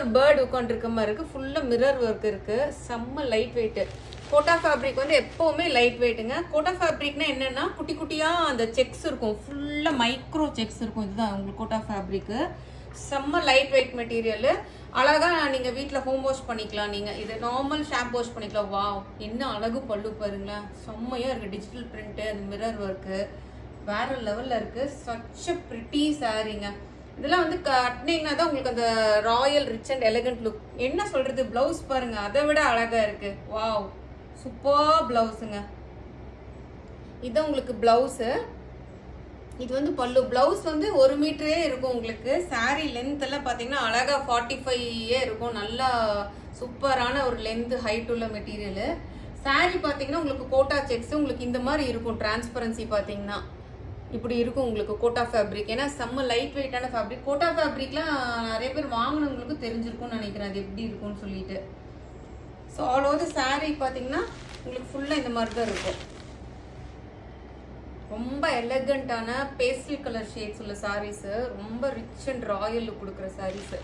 ஒரு பேர்டு உட்காந்துருக்க மாதிரி இருக்குது. ஃபுல்லாக மிரர் ஒர்க் இருக்குது. செம்ம லைட் வெயிட்டு. கோட்டா ஃபேப்ரிக் வந்து எப்போவுமே லைட் வெயிட்டுங்க. கோட்டா ஃபேப்ரிக்னா என்னென்னா குட்டி குட்டியாக அந்த செக்ஸ் இருக்கும், ஃபுல்லாக மைக்ரோ செக்ஸ் இருக்கும். இதுதான் உங்களுக்கு கோட்டா ஃபேப்ரிக்கு. செம்ம லைட் வெயிட் மெட்டீரியல். அழகாக நீங்கள் வீட்டில் ஹோம் வாஷ் பண்ணிக்கலாம். நீங்கள் இது நார்மல் ஷாம்பு வாஷ் பண்ணிக்கலாம். வாவ், என்ன அழகு பல்லு பாருங்களேன், செம்மையாக இருக்குது. டிஜிட்டல் பிரிண்ட்டு, அந்த மிரர் ஒர்க்கு வேறு லெவலில் இருக்குது. சச் அ ப்ரிட்டி சாரீங்க. இதெல்லாம் வந்து கட்டினீங்கன்னா தான் உங்களுக்கு அந்த royal rich and elegant look. என்ன சொல்கிறது, ப்ளவுஸ் பாருங்கள், அதை விட அழகாக இருக்குது. வாவ், சூப்பர் ப்ளவுஸுங்க. இதுதான் உங்களுக்கு ப்ளவுஸு. இது வந்து பல்லு. ப்ளவுஸ் வந்து 1 மீட்டரே இருக்கும் உங்களுக்கு. சாரீ லென்த் எல்லாம் பார்த்தீங்கன்னா அழகாக 45 இருக்கும். நல்லா சூப்பரான ஒரு லென்த் ஹைட் உள்ள மெட்டீரியலு. சாரீ பார்த்தீங்கன்னா உங்களுக்கு கோட்டா செக்ஸ் உங்களுக்கு இந்த மாதிரி இருக்கும். டிரான்ஸ்பரன்சி பார்த்தீங்கன்னா இப்படி இருக்கும் உங்களுக்கு கோட்டா ஃபேப்ரிக். ஏன்னா செம்ம லைட் வெயிட்டான ஃபேப்ரிக். கோட்டா ஃபேப்ரிக்லாம் நிறைய பேர் வாங்கினவங்களுக்கு தெரிஞ்சிருக்கும்னு நினைக்கிறேன் அது எப்படி இருக்கும்னு சொல்லிட்டு. ஸோ ஆல் ஓவர் சாரீ பார்த்தீங்கன்னா உங்களுக்கு ஃபுல்லாக இந்த மாதிரி தான் இருக்கும். ரொம்ப எலகண்டான பேஸ்டல் கலர் ஷேட்ஸ் உள்ள சாரீஸு, ரொம்ப ரிச் அண்ட் ராயல் லுக் கொடுக்குற சாரீஸு.